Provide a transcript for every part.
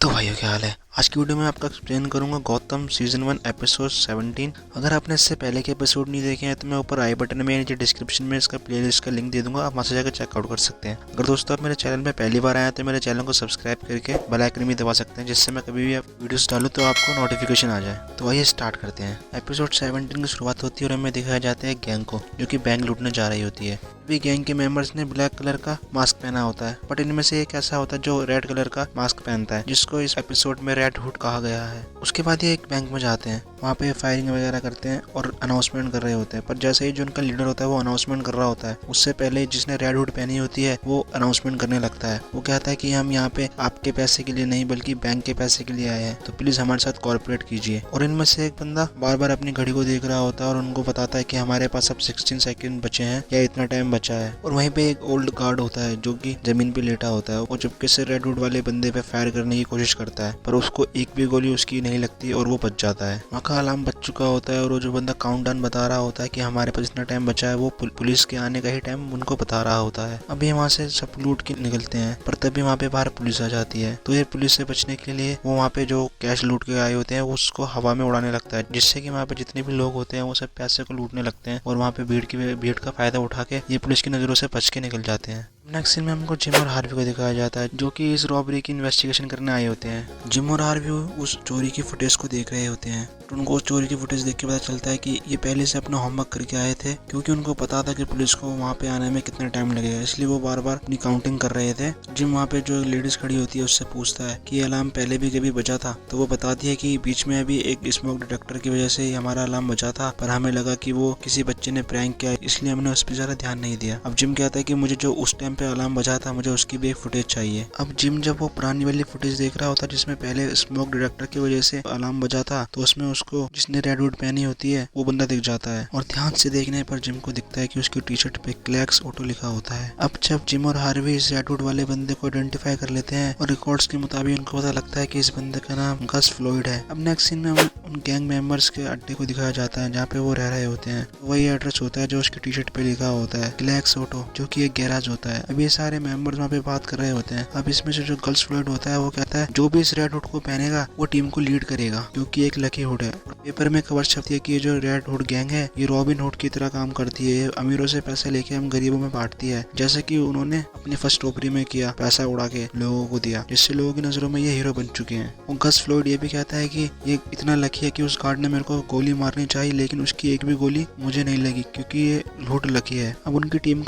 तो भाइयों क्या हाल है। आज की वीडियो में आपका एक्सप्लेन करूंगा गौतम सीजन 1 एपिसोड 17। अगर आपने इससे पहले के एपिसोड नहीं देखे हैं तो मैं ऊपर आई बटन में नीचे डिस्क्रिप्शन में इसका प्लेलिस्ट का लिंक दे दूंगा, आप वहां से जाकर चेकआउट कर सकते हैं। अगर दोस्तों आप मेरे चैनल में पहली बार आए हैं तो मेरे चैनल को सब्सक्राइब करके बेल आइकन भी दबा सकते हैं, जिससे मैं कभी भी वीडियोस डालूं तो आपको नोटिफिकेशन आ जाए। तो आइए स्टार्ट करते हैं। एपिसोड 17 की शुरुआत होती है और हमें दिखाया जाता है गैंग को, जो कि बैंक लूटने जा रही होती है। सभी गैंग के मेंबर्स ने ब्लैक कलर का मास्क पहना होता है, बट इनमें से एक ऐसा होता है जो रेड कलर का मास्क पहनता है, जिसको इस एपिसोड में रेड हुड कहा गया है। उसके बाद ये एक बैंक में जाते हैं, वहाँ पे फायरिंग वगैरह करते हैं और अनाउंसमेंट कर रहे होते हैं। पर जैसे ही जो उनका लीडर होता है वो अनाउंसमेंट कर रहा होता है, उससे पहले जिसने रेड हुड पहनी होती है वो अनाउंसमेंट करने लगता है। वो कहता है कि हम यहाँ पे आपके पैसे के लिए नहीं बल्कि बैंक के पैसे के लिए आए हैं, तो प्लीज हमारे साथ कॉर्पोरेट कीजिए। और इनमें से एक बंदा बार बार अपनी घड़ी को देख रहा होता है और उनको बताता है कि हमारे पास अब 16 सेकंड बचे हैं या इतना टाइम बचा है। और वहीं पे एक ओल्ड गार्ड होता है जो कि जमीन पे लेटा होता है। वो चुपके से रेड हुड वाले बंदे पे फायर करने की कोशिश करता है, पर उसको एक भी गोली उसकी नहीं लगती और वो बच जाता है। वहाँ का अलार्म बज चुका होता है और वो जो बंदा काउंटडाउन बता रहा होता है कि हमारे पास इतना टाइम बचा है, वो पुलिस के आने का ही टाइम उनको बता रहा होता है। अभी वहाँ से सब लूट के निकलते हैं, पर तभी वहाँ पे बाहर पुलिस आ जाती है। तो ये पुलिस से बचने के लिए वो वहाँ पे जो कैश लूट के आए होते हैं उसको हवा में उड़ाने लगता है, जिससे कि वहाँ पे जितने भी लोग होते हैं वो सब पैसे को लूटने लगते हैं और वहाँ पे भीड़ का फायदा उठा के ये पुलिस की नजरों से बच के निकल जाते हैं। नेक्स्ट सीन में हमको जिम और हार्वी को दिखाया जाता है, जो कि इस रॉबरी की इन्वेस्टिगेशन करने आए होते हैं। जिम और हार्वी उस चोरी की फुटेज को देख रहे होते हैं, तो उनको उस चोरी की फुटेज देख के पता चलता है कि ये पहले से अपना होमवर्क करके आए थे, क्योंकि उनको पता था कि पुलिस को वहाँ पे आने में कितना टाइम लगेगा, इसलिए वो बार बार अपनी काउंटिंग कर रहे थे। जिम वहाँ पे जो लेडीज खड़ी होती है उससे पूछता है कि ये अलार्म पहले भी कभी बजा था, तो वो बताती है कि बीच में अभी एक स्मोक डिटेक्टर की वजह से ही हमारा अलार्म बजा था, पर हमें लगा कि वो किसी बच्चे ने प्रैंक किया, इसलिए हमने उस पर ज्यादा ध्यान नहीं दिया। अब जिम कहता है कि मुझे जो उस टाइम पे अलार्म बजा था मुझे उसकी भी एक फुटेज चाहिए। अब जिम जब वो पुरानी वाली फुटेज देख रहा होता है जिसमें पहले स्मोक डिटेक्टर की वजह से अलार्म बजा था, तो उसमें उसको जिसने रेड हुड पहनी होती है वो बंदा दिख जाता है। और ध्यान से देखने पर जिम को दिखता है कि उसकी टी शर्ट पे क्लैक्स ऑटो लिखा होता है। अब जब जिम और हार्वी इस रेड हुड वाले बंदे को आइडेंटिफाई कर लेते हैं और रिकॉर्ड्स के मुताबिक उनको पता लगता है कि इस बंदे का नाम गस फ्लॉयड है। अब नेक्स्ट सीन में उन गैंग मेंबर्स के अड्डे को दिखाया जाता है जहाँ पे वो रह रहे होते हैं। वही एड्रेस होता है जो उसकी टी शर्ट पे लिखा होता है, क्लैक्स ऑटो, जो कि एक गैराज होता है। अब ये सारे मेंबर्स वहाँ पे बात कर रहे होते हैं। अब इसमें से जो गर्ल्स फ्लॉयड होता है वो कहता है जो भी इस रेड हुड को पहनेगा वो टीम को लीड करेगा, क्योंकि एक लकी हुड है। और पेपर में खबर छपती है कि ये जो रेड हुड गैंग है ये रॉबिन हुड की तरह काम करती है, ये अमीरों से पैसे लेके हम गरीबों में बांटती है, जैसे कि उन्होंने अपनी फर्स्ट टोकरी में किया, पैसा उड़ा के लोगों को दिया, जिससे लोगों की नजरों में ये हीरो बन चुके हैं। और गस फ्लॉयड ये भी कहता है कि ये इतना लकी है कि उस गार्ड ने मेरे को गोली मारनी चाहिए लेकिन उसकी एक भी गोली मुझे नहीं लगी, क्योंकि ये हुड लकी है। अब उनकी टीम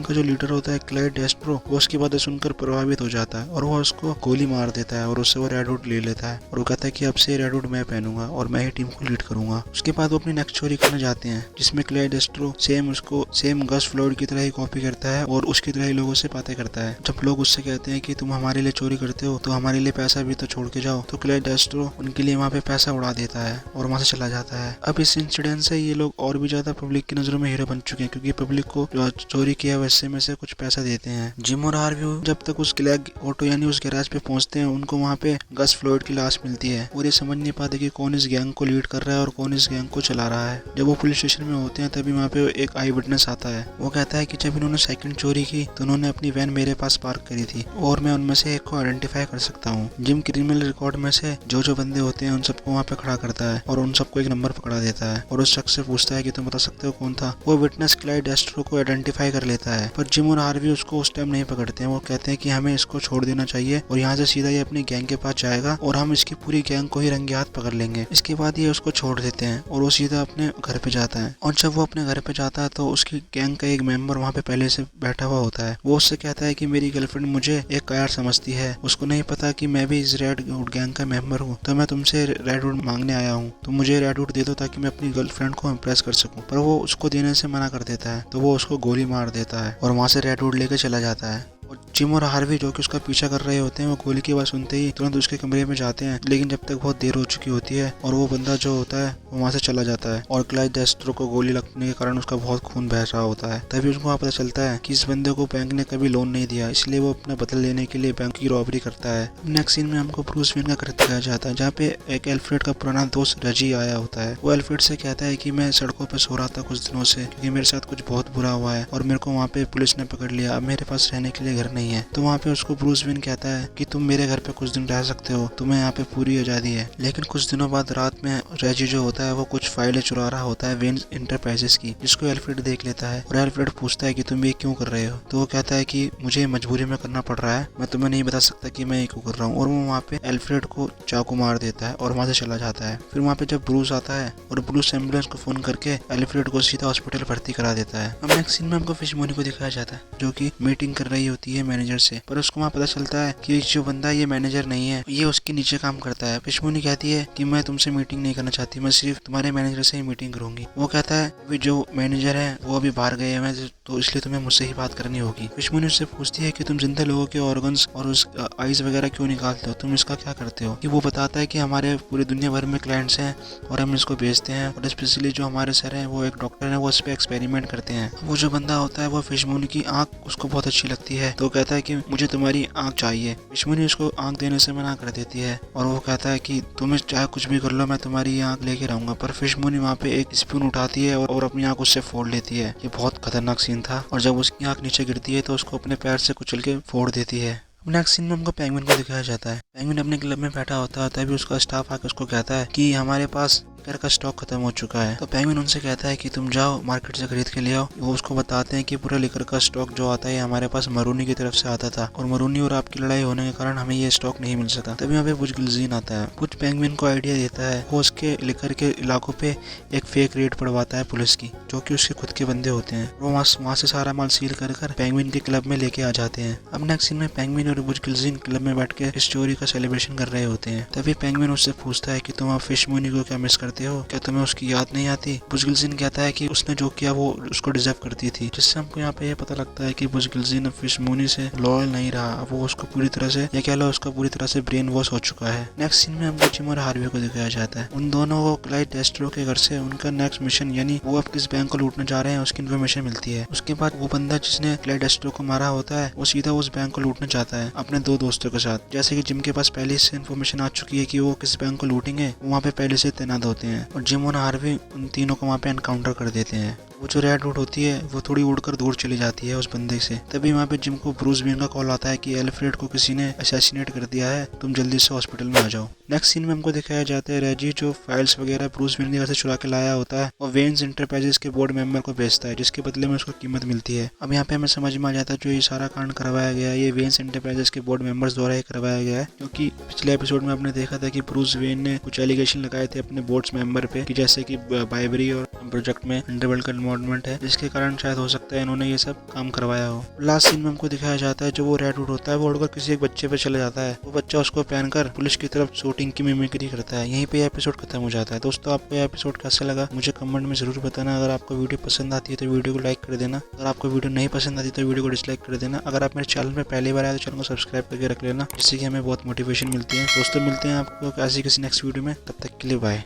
का जो लीडर होता है क्लाइड डेस्ट्रो, वो उसकी बातें सुनकर प्रभावित हो जाता है और वो उसको गोली मार देता है और उससे वो रेड हुड ले लेता है। और वो कहता है कि अब से रेड हुड मैं पहनूंगा और मैं ही टीम को लीड करूंगा। उसके बाद वो अपनी नेक्स्ट चोरी करने जाते हैं, जिसमें क्लाइड डेस्ट्रो सेम गस फ्लॉयड की तरह ही कॉपी करता है और उसकी तरह ही लोगों से बातें करता है। जब लोग उससे कहते हैं कि तुम हमारे लिए चोरी करते हो तो हमारे लिए पैसा भी तो छोड़ के जाओ, तो क्लाइड डेस्ट्रो उनके लिए वहाँ पे पैसा उड़ा देता है और वहाँ से चला जाता है। अब इस इंसिडेंट से ये लोग और भी ज्यादा पब्लिक की नजरों में हीरो बन चुके हैं, क्योंकि पब्लिक को जो चोरी किया वैसे में से कुछ पैसा देते हैं। जिम और हार्वी जब तक उस क्लैग ऑटो यानी उस गैराज पे पहुंचते हैं उनको वहाँ पे गस फ्लॉयड की लाश मिलती है और ये समझ नहीं पाते कि कौन इस गैंग को लीड कर रहा है और कौन इस गैंग को चला रहा है। जब वो पुलिस स्टेशन में होते हैं तभी वहाँ पे एक आई विटनेस आता है। वो कहता है कि जब इन्होंने सेकंड चोरी की तो उन्होंने अपनी वैन मेरे पास पार्क करी थी और मैं उनमें से एक को आइडेंटिफाई कर सकता हूँ। जिम क्रिमिनल रिकॉर्ड में से जो बंदे होते हैं उन सबको वहाँ पे खड़ा करता है और उन सबको एक नंबर पकड़ा देता है और उस शख्स से पूछता है कि तुम बता सकते हो कौन था। वो विटनेस क्लाइड डेस्ट्रो को आइडेंटिफाई कर लेता है, पर जिम और हार्वी उसको उस टाइम नहीं पकड़ते हैं। वो कहते हैं कि हमें इसको छोड़ देना चाहिए और यहाँ से सीधा ये अपनी गैंग के पास जाएगा और हम इसकी पूरी गैंग को ही रंगे हाथ पकड़ लेंगे। इसके बाद ये उसको छोड़ देते हैं और वो सीधा अपने घर पे जाता है। और जब वो अपने घर पे जाता है तो उसकी गैंग का एक मेंबर वहाँ पे पहले से बैठा हुआ होता है। वो उससे कहता है कि मेरी गर्लफ्रेंड मुझे एक कायर समझती है, उसको नहीं पता कि मैं भी इस रेड हुड गैंग का मेंबर हूँ, तो मैं तुमसे रेड हुड मांगने आया हूँ, तो मुझे रेड हुड दे दो ताकि मैं अपनी गर्लफ्रेंड को इम्प्रेस कर सकूँ। पर वो उसको देने से मना कर देता है, तो वो उसको गोली मार देता है और वहाँ से रेड हुड लेके चला जाता है। और जिम और हार्वी जो कि उसका पीछा कर रहे होते हैं वो गोली की आवाज सुनते ही तुरंत उसके कमरे में जाते हैं, लेकिन जब तक बहुत देर हो चुकी होती है और वो बंदा जो होता है वो वहाँ से चला जाता है और क्लाइड डेस्ट्रो को गोली लगने के कारण उसका बहुत खून बह रहा होता है। तभी उसको वहाँ पता चलता है कि इस बंदे को बैंक ने कभी लोन नहीं दिया, इसलिए वो अपना बदला लेने के लिए बैंक की रॉबरी करता है। नेक्स्ट सीन में हमको ब्रूस वेन का घर दिखाया जाता है, जहाँ पे एक एल्फ्रेड का पुराना दोस्त रजी आया होता है। वो एल्फ्रेड से कहता है कि मैं सड़कों पर सो रहा था कुछ दिनों से, क्योंकि मेरे साथ कुछ बहुत बुरा हुआ है और मेरे को वहाँ पे पुलिस ने पकड़ लिया। अब मेरे पास रहने के लिए घर नहीं है। तो वहाँ पे उसको ब्रूस वेन कहता है कि तुम मेरे घर पे कुछ दिन रह सकते हो, तुम्हें यहाँ पे पूरी आज़ादी है। लेकिन कुछ दिनों बाद रात में रेजी जो होता है वो कुछ फाइलें चुरा रहा होता है वेन इंटरप्राइजेस की, जिसको एल्फ्रेड देख लेता है और एल्फ्रेड पूछता है कि तुम ये क्यों कर रहे हो। तो वो कहता है कि मुझे मजबूरी में करना पड़ रहा है, मैं तुम्हें नहीं बता सकता कि मैं ये क्यों कर रहा हूँ। और वो वहाँ पे एल्फ्रेड को चाकू मार देता है और वहाँ से चला जाता है। फिर वहाँ पे जब ब्रूस आता है और ब्रूस एम्बुलेंस को फोन करके एल्फ्रेड को सीधा हॉस्पिटल भर्ती करा देता है। अब नेक्स्ट सीन में हमको फिश मोनी को दिखाया जाता है जो कि मीटिंग कर रही होती है मैनेजर से, पर उसको वहाँ पता चलता है कि जो बंदा ये मैनेजर नहीं है, ये उसके नीचे काम करता है। फिश मोनी कहती है कि मैं तुमसे मीटिंग नहीं करना चाहती, मैं सिर्फ तुम्हारे मैनेजर से ही मीटिंग करूंगी। वो कहता है कि जो मैनेजर है वो अभी बाहर गए हैं, तो इसलिए तुम्हें मुझसे ही बात करनी होगी। फिश मोनी उससे पूछती है कि तुम जिंदा लोगों के ऑर्गन्स और उस आइज वगैरह क्यों निकालते हो, तुम इसका क्या करते हो। कि वो बताता है कि हमारे पूरी दुनिया भर में क्लाइंट्स हैं और हम इसको बेचते हैं, और स्पेशली जो हमारे सर हैं वो एक डॉक्टर है, वो इस पे एक्सपेरिमेंट करते हैं। वो जो बंदा होता है वो फिश मोनी की आंख उसको बहुत अच्छी लगती है, तो कहता है कि मुझे तुम्हारी आंख चाहिए। फिश मोनी उसको आंख देने से मना कर देती है और वो कहता है कि तुम्हें चाहे कुछ भी कर लो, मैं तुम्हारी आंख लेके रहूंगा। पर फिश मोनी वहाँ पे एक स्पून उठाती है और अपनी आंख उससे फोड़ लेती है। ये बहुत खतरनाक सीन था। और जब उसकी आंख नीचे गिरती है तो उसको अपने पैर से कुचल के फोड़ देती है। नेक्स्ट सीन में हमको पेंगुइन को दिखाया जाता है। पेंगुइन अपने क्लब में बैठा होता है, तभी उसका स्टाफ आकर उसको कहता है कि हमारे पास लिकर का स्टॉक खत्म हो चुका है। तो पेंगुइन उनसे कहता है कि तुम जाओ मार्केट से खरीद के ले आओ। वो उसको बताते हैं कि पूरा लिकर का स्टॉक जो आता है हमारे पास मरूनी की तरफ से आता था, और मरूनी और आपकी लड़ाई होने के कारण हमें ये स्टॉक नहीं मिल सका। तभी यहाँ पे बुज गिल्जीन आता है। बुज पेंगुइन को आइडिया देता है, वो उसके लिकर के इलाकों पे एक फेक रेड पड़वाता है पुलिस की, जो कि उसके खुद के बंदे होते हैं। वो वहाँ से सारा माल सील कर पेंगुइन के क्लब में लेके आ जाते हैं। अब नेक्स्ट सीन में पेंगुइन और बुज गिल्जीन क्लब में बैठ के स्टोरी का सेलिब्रेशन कर रहे होते हैं। तभी पेंगुइन उससे पूछता है कि तुम आप फिश मोनी को क्या मिस करते हो, क्या तुम्हें उसकी याद नहीं आती। बुज गिल्जीन कहता है कि उसने जो किया वो उसको डिजर्व करती थी, जिससे हमको यहाँ पे ये पता लगता है कि बुज गिल्जीन अब फिश मोनी से लॉयल नहीं रहा, अब वो उसको पूरी तरह से, या कह लो उसका पूरी तरह से ब्रेन वॉश हो चुका है। नेक्स्ट सीन में हमको जिम और हार्वी को दिखाया जाता है। उन दोनों को क्लाइड डेस्ट्रो के घर से उनका नेक्स्ट मिशन, यानी वो अब किस बैंक को लूटने जा रहे हैं, उसकी इन्फॉर्मेशन मिलती है। उसके बाद वो बंदा जिसने क्लाइड डेस्ट्रो को मारा होता है वो सीधा उस बैंक को लूटने जाता है अपने दो दोस्तों के साथ। जैसे कि जिम के पास पहले से इन्फॉर्मेशन आ चुकी है कि वो किस बैंक को लूटेंगे, वहाँ पे पहले से तैनात होते हैं, और जिम और हार्वी उन तीनों को वहाँ पे एनकाउंटर कर देते हैं। वो जो रेड रूट होती है वो थोड़ी उड़कर दूर चली जाती है उस बंदे से। तभी वहाँ पे जिम को ब्रूस वेन का कॉल आता है कि एल्फ्रेड को किसी ने असैसिनेट कर दिया है, तुम जल्दी से हॉस्पिटल में आ जाओ। नेक्स्ट सीन में हमको दिखाया जाता है रेजी जो फाइल्स वगैरह ब्रूस वेन के घर से चुरा के लाया होता है और वेन्स इंटरप्राइजेस के बोर्ड मेंबर को भेजता है, जिसके बदले में उसको कीमत मिलती है। अब यहाँ पे हमें समझ में आ जाता है जो ये सारा कांड करवाया गया है ये वेन्स इंटरप्राइजेस के बोर्ड मेंबर्स द्वारा ही करवाया गया है, क्योंकि पिछले एपिसोड में आपने देखा था कि ब्रूस वेन ने कुछ एलिगेशन लगाए थे अपने बोर्ड्स मेंबर पे कि जैसे कि बाइबरी और प्रोजेक्ट में अंडरवर्ल्ड का इन्वॉल्वमेंट है, जिसके कारण शायद हो सकता है इन्होंने ये सब काम करवाया हो। लास्ट सीन में हमको दिखाया जाता है जो वो रेड रूट होता है वो उड़कर किसी एक बच्चे पे चला जाता है, वो बच्चा उसको पहनकर पुलिस की तरफ शूटिंग की मिमिक्री करता है। यहीं पे एपिसोड खत्म हो जाता है। दोस्तों आपको ये एपिसोड कैसा लगा मुझे कमेंट में जरूर बताना। अगर आपको वीडियो पसंद आती है तो वीडियो को लाइक कर देना, अगर आपको वीडियो नहीं पसंद आती तो वीडियो को डिसलाइक कर देना। अगर आप मेरे चैनल में पहली बार आए तो चैनल को सब्सक्राइब करके रख लेना, जिससे कि हमें बहुत मोटिवेशन मिलती है। दोस्तों मिलते हैं आपको ऐसी किसी नेक्स्ट वीडियो में, तब तक के लिए बाय।